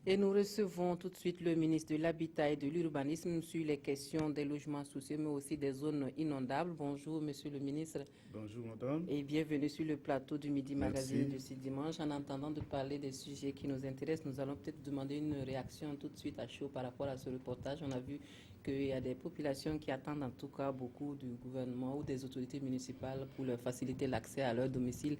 Et nous recevons tout de suite le ministre de l'Habitat et de l'Urbanisme sur les questions des logements sociaux, mais aussi des zones inondables. Bonjour, monsieur le ministre. Bonjour, madame. Et bienvenue sur le plateau du Midi Magazine Merci. de ce dimanche. En entendant de parler des sujets qui nous intéressent, nous allons peut-être demander une réaction tout de suite à chaud par rapport à ce reportage. On a vu qu'il y a des populations qui attendent en tout cas beaucoup du gouvernement ou des autorités municipales pour leur faciliter l'accès à leur domicile.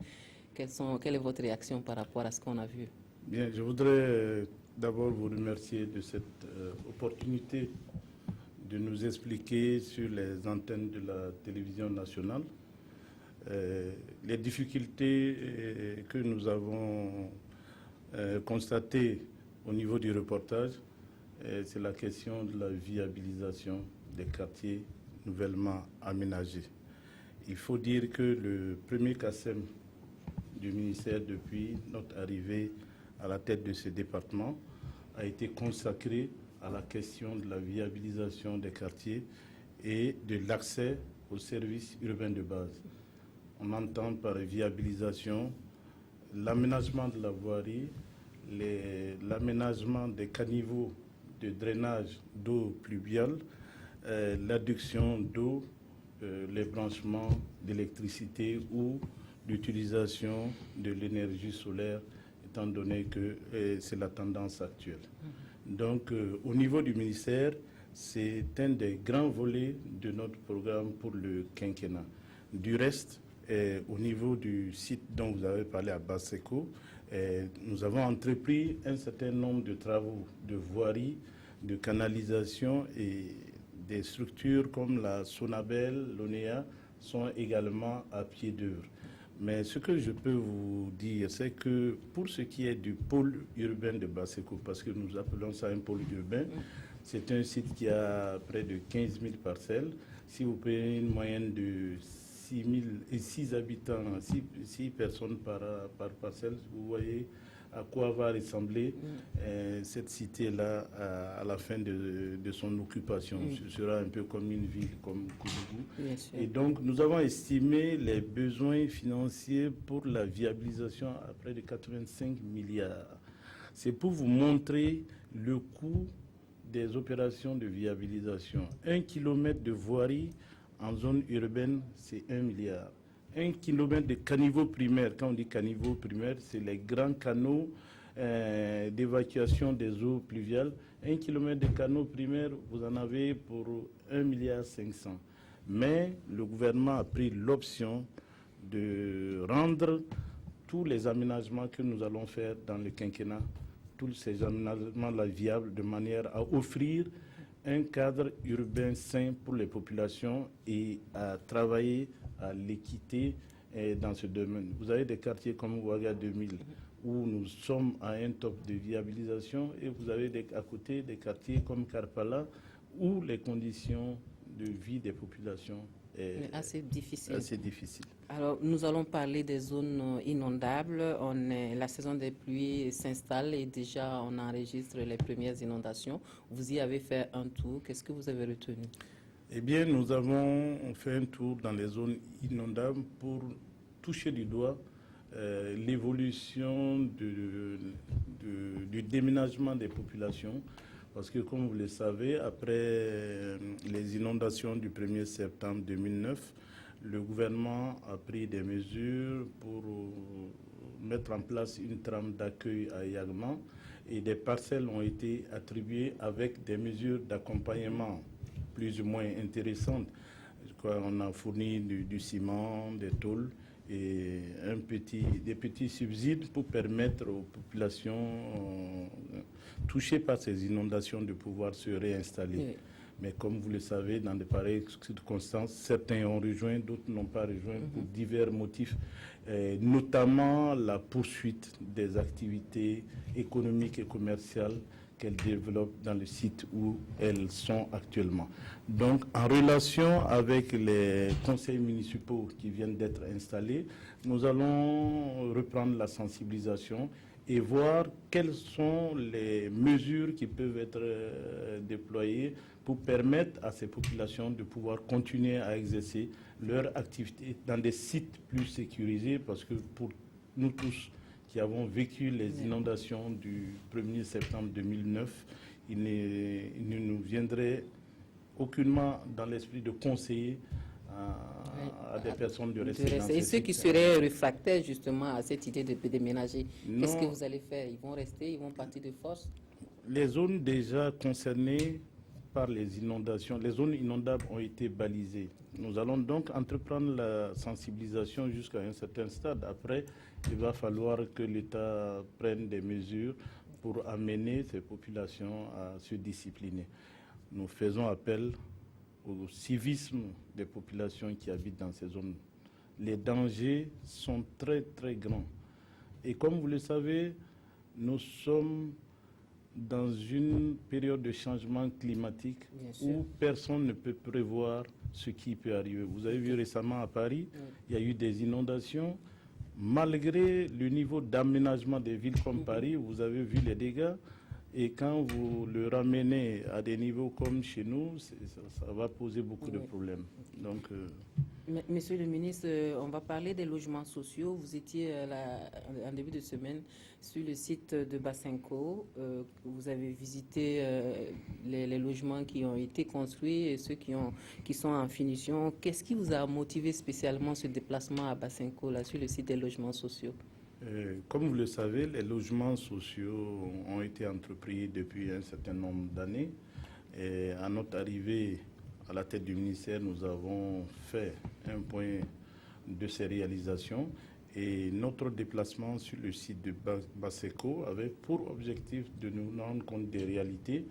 Quelle est votre réaction par rapport à ce qu'on a vu? Bien, je voudrais d'abord vous remercier de cette opportunité de nous expliquer sur les antennes de la télévision nationale les difficultés que nous avons constatées au niveau du reportage. C'est la question de la viabilisation des quartiers nouvellement aménagés. Il faut dire que le premier CACEM du ministère depuis notre arrivée à la tête de ce département a été consacré à la question de la viabilisation des quartiers et de l'accès aux services urbains de base. On entend par viabilisation l'aménagement de la voirie, l'aménagement des caniveaux de drainage d'eau pluviale, l'adduction d'eau, les branchements d'électricité ou l'utilisation de l'énergie solaire, étant donné que c'est la tendance actuelle. Donc, au niveau du ministère, c'est un des grands volets de notre programme pour le quinquennat. Du reste, au niveau du site dont vous avez parlé à Basseko, nous avons entrepris un certain nombre de travaux de voirie, de canalisation et des structures comme la Sonabel, l'ONEA sont également à pied d'œuvre. Mais ce que je peux vous dire, c'est que pour ce qui est du pôle urbain de Basseko, parce que nous appelons ça un pôle urbain, c'est un site qui a près de 15 000 parcelles. Si vous prenez une moyenne de 6 habitants, 6 personnes par parcelle, vous voyez à quoi va ressembler cette cité-là à la fin de son occupation. Ce sera un peu comme une ville, comme Koudougou. Et donc, nous avons estimé les besoins financiers pour la viabilisation à près de 85 milliards. C'est pour vous montrer le coût des opérations de viabilisation. 1 kilomètre de voirie en zone urbaine, c'est 1 milliard. 1 kilomètre de caniveau primaire, quand on dit caniveau primaire, c'est les grands canaux d'évacuation des eaux pluviales. 1 kilomètre de canaux primaires, vous en avez pour 1,5 milliard. Mais le gouvernement a pris l'option de rendre tous les aménagements que nous allons faire dans le quinquennat, tous ces aménagements-là viables, de manière à offrir un cadre urbain sain pour les populations et à travailler à l'équité dans ce domaine. Vous avez des quartiers comme Ouaga 2000 où nous sommes à un top de viabilisation et vous avez à côté des quartiers comme Karpala où les conditions de vie des populations est assez difficile. Alors, nous allons parler des zones inondables. La saison des pluies s'installe et déjà on enregistre les premières inondations. Vous y avez fait un tour. Qu'est-ce que vous avez retenu? Eh bien, nous avons fait un tour dans les zones inondables pour toucher du doigt l'évolution du déménagement des populations. Parce que, comme vous le savez, après les inondations du 1er septembre 2009, le gouvernement a pris des mesures pour mettre en place une trame d'accueil à Yagman et des parcelles ont été attribuées avec des mesures d'accompagnement plus ou moins intéressantes. On a fourni du ciment, des tôles et des petits subsides pour permettre aux populations touchées par ces inondations de pouvoir se réinstaller. Oui. Mais comme vous le savez, dans de pareilles circonstances, certains ont rejoint, d'autres n'ont pas rejoint pour divers motifs, notamment la poursuite des activités économiques et commerciales qu'elles développent dans le site où elles sont actuellement. Donc, en relation avec les conseils municipaux qui viennent d'être installés, nous allons reprendre la sensibilisation et voir quelles sont les mesures qui peuvent être déployées pour permettre à ces populations de pouvoir continuer à exercer leur activité dans des sites plus sécurisés, parce que pour nous tous qui avons vécu les inondations du 1er septembre 2009, il ne nous viendrait aucunement dans l'esprit de conseiller à des personnes de rester dans ces Et ceux qui seraient réfractaires justement à cette idée de déménager, qu'est-ce que vous allez faire? Ils vont rester, ils vont partir de force? Les zones déjà concernées par les inondations, les zones inondables ont été balisées. Nous allons donc entreprendre la sensibilisation jusqu'à un certain stade. Après, il va falloir que l'État prenne des mesures pour amener ces populations à se discipliner. Nous faisons appel au civisme des populations qui habitent dans ces zones. Les dangers sont très très grands. Et comme vous le savez, nous sommes dans une période de changement climatique où personne ne peut prévoir ce qui peut arriver. Vous avez vu récemment à Paris, il y a eu des inondations. Malgré le niveau d'aménagement des villes comme Paris, vous avez vu les dégâts. Et quand vous le ramenez à des niveaux comme chez nous, ça va poser beaucoup de problèmes. Donc, Monsieur le ministre, on va parler des logements sociaux. Vous étiez en début de semaine sur le site de Basenco. Vous avez visité les logements qui ont été construits et ceux qui sont en finition. Qu'est-ce qui vous a motivé spécialement ce déplacement à Basenco, là, sur le site des logements sociaux? Comme vous le savez, les logements sociaux ont été entrepris depuis un certain nombre d'années. Et à notre arrivée à la tête du ministère, nous avons fait un point de ces réalisations. Et notre déplacement sur le site de Baseco avait pour objectif de nous rendre compte des réalités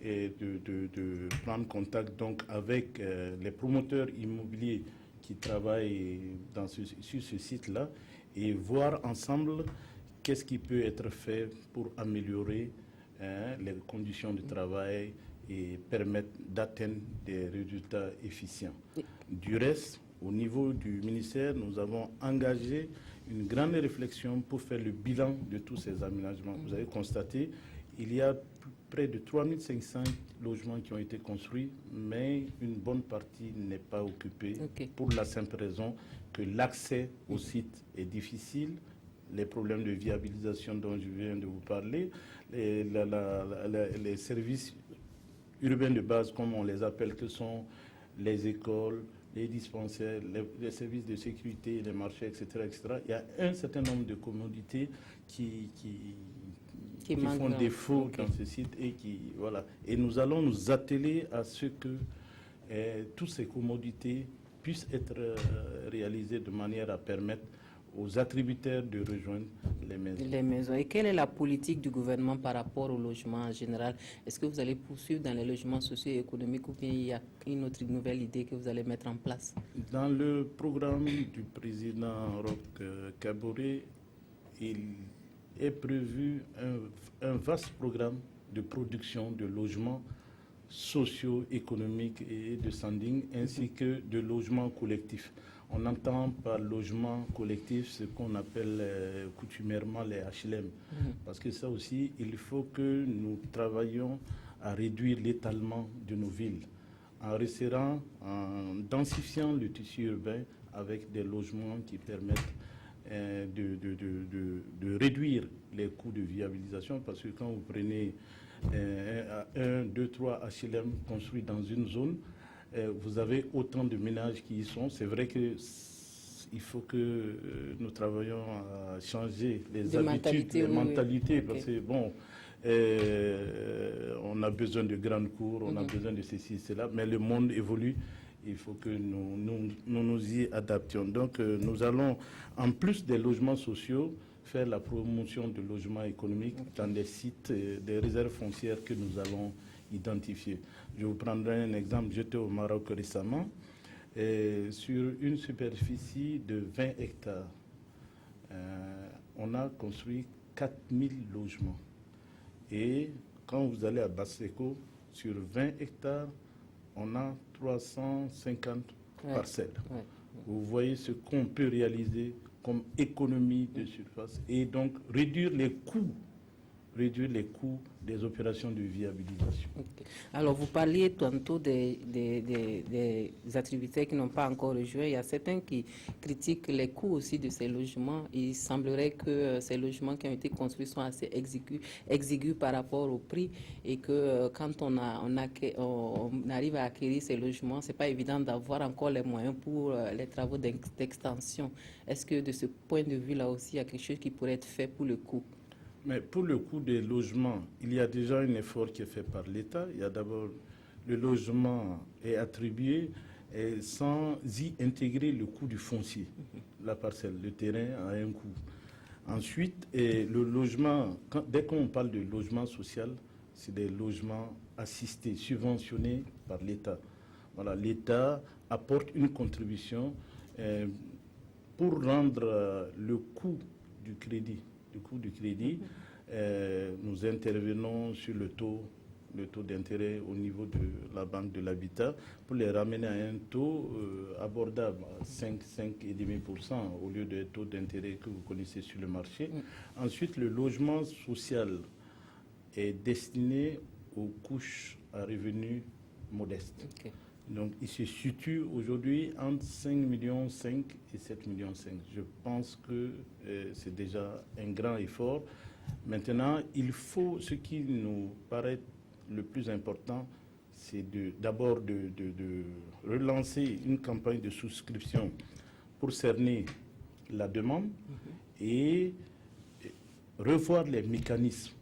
et de prendre contact donc avec les promoteurs immobiliers qui travaillent sur ce site-là et voir ensemble qu'est-ce qui peut être fait pour améliorer les conditions de travail et permettre d'atteindre des résultats efficients. Du reste, au niveau du ministère, nous avons engagé une grande réflexion pour faire le bilan de tous ces aménagements. Vous avez constaté, il y a près de 3500 logements qui ont été construits, mais une bonne partie n'est pas occupée pour la simple raison que l'accès au site est difficile, les problèmes de viabilisation dont je viens de vous parler, les services urbains de base, comme on les appelle, que sont les écoles, les dispensaires, les services de sécurité, les marchés, etc., etc. Il y a un certain nombre de commodités qui font défaut dans ce site et nous allons nous atteler à ce que toutes ces commodités puissent être réalisées de manière à permettre aux attributaires de rejoindre les maisons. Et quelle est la politique du gouvernement par rapport au logement en général? Est-ce que vous allez poursuivre dans les logements sociaux et économiques ou bien il y a une autre nouvelle idée que vous allez mettre en place? Dans le programme du président Roch Kaboré, il est prévu un vaste programme de production de logements socio-économiques et de standing, ainsi que de logements collectifs. On entend par logement collectif ce qu'on appelle coutumièrement les HLM. Parce que ça aussi, il faut que nous travaillions à réduire l'étalement de nos villes, en resserrant, en densifiant le tissu urbain avec des logements qui permettent de réduire les coûts de viabilisation. Parce que quand vous prenez 1, 2, 3 HLM construits dans une zone, vous avez autant de ménages qui y sont. C'est vrai qu'il faut que nous travaillions à changer les habitudes, les mentalités, parce que bon, on a besoin de grandes cours, on a besoin de ceci, cela, mais le monde évolue. Il faut que nous y adaptions. Donc, nous allons, en plus des logements sociaux, faire la promotion de logements économiques dans des sites, des réserves foncières que nous allons identifier. Je vous prendrai un exemple. J'étais au Maroc récemment, sur une superficie de 20 hectares. On a construit 4000 logements. Et quand vous allez à Baseco, sur 20 hectares, on a 350 parcelles. Vous voyez ce qu'on peut réaliser comme économie de surface et donc réduire les coûts réduire les coûts des opérations de viabilisation. Okay. Alors, vous parliez tantôt des attributaires qui n'ont pas encore rejoint. Il y a certains qui critiquent les coûts aussi de ces logements. Il semblerait que ces logements qui ont été construits sont assez exigus par rapport au prix et que quand on arrive à acquérir ces logements, ce n'est pas évident d'avoir encore les moyens pour les travaux d'extension. Est-ce que de ce point de vue-là aussi, il y a quelque chose qui pourrait être fait pour le coût? Mais pour le coût des logements, il y a déjà un effort qui est fait par l'État. Il y a d'abord le logement est attribué et sans y intégrer le coût du foncier. La parcelle, le terrain a un coût. Ensuite, le logement, dès qu'on parle de logement social, c'est des logements assistés, subventionnés par l'État. Voilà, l'État apporte une contribution pour rendre le coût du crédit. Nous intervenons sur le taux d'intérêt au niveau de la Banque de l'Habitat pour les ramener à un taux abordable, 5,5% au lieu des taux d'intérêt que vous connaissez sur le marché. Ensuite, le logement social est destiné aux couches à revenus modestes. Okay. Donc, il se situe aujourd'hui entre 5,5 millions et 7,5 millions. Je pense que c'est déjà un grand effort. Maintenant, il faut, ce qui nous paraît le plus important, c'est d'abord de relancer une campagne de souscription pour cerner la demande et revoir les mécanismes,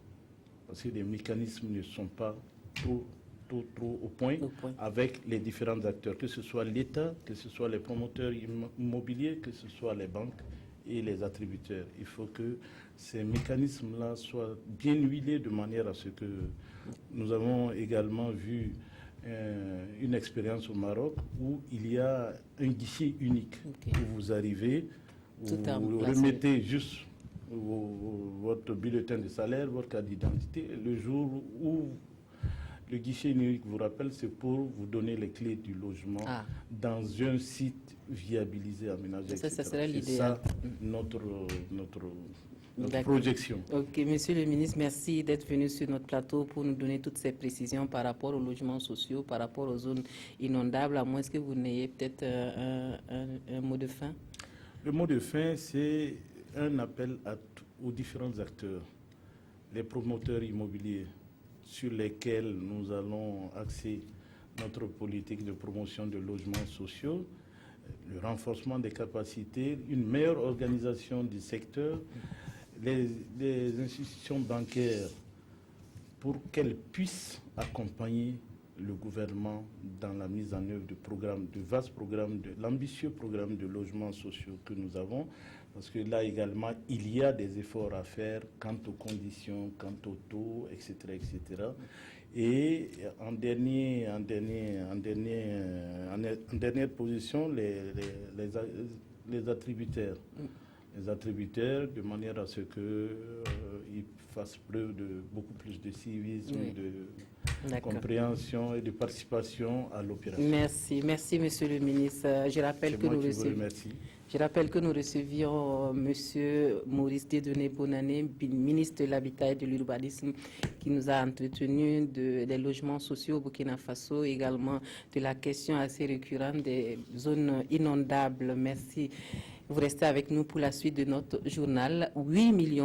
parce que les mécanismes ne sont pas trop au point avec les différents acteurs, que ce soit l'État, que ce soit les promoteurs immobiliers, que ce soit les banques et les attributeurs. Il faut que ces mécanismes-là soient bien huilés de manière à ce que nous avons également vu une expérience au Maroc où il y a un guichet unique où vous arrivez, où vous remettez juste votre bulletin de salaire, votre carte d'identité, le jour où le guichet unique vous rappelle, c'est pour vous donner les clés du logement dans un site viabilisé, aménagé. Ça serait l'idéal. C'est ça notre projection. Ok, monsieur le ministre, merci d'être venu sur notre plateau pour nous donner toutes ces précisions par rapport aux logements sociaux, par rapport aux zones inondables. À moins que vous n'ayez peut-être un mot de fin. Le mot de fin, c'est un appel aux différents acteurs, les promoteurs immobiliers, sur lesquels nous allons axer notre politique de promotion de logements sociaux, le renforcement des capacités, une meilleure organisation du secteur, les institutions bancaires pour qu'elles puissent accompagner le gouvernement dans la mise en œuvre de vastes programmes, de l'ambitieux programme de logements sociaux que nous avons, parce que là également, il y a des efforts à faire quant aux conditions, quant aux taux, etc., etc. Et en dernière position, les attributaires. Les attributaires, de manière à ce qu'ils fassent preuve de beaucoup plus de civisme, de compréhension et de participation à l'opération. Merci, monsieur le ministre. Je rappelle que nous recevions monsieur Maurice Dieudonné Bonané, ministre de l'Habitat et de l'Urbanisme, qui nous a entretenu des logements sociaux au Burkina Faso, également de la question assez récurrente des zones inondables. Merci. Vous restez avec nous pour la suite de notre journal. 8 millions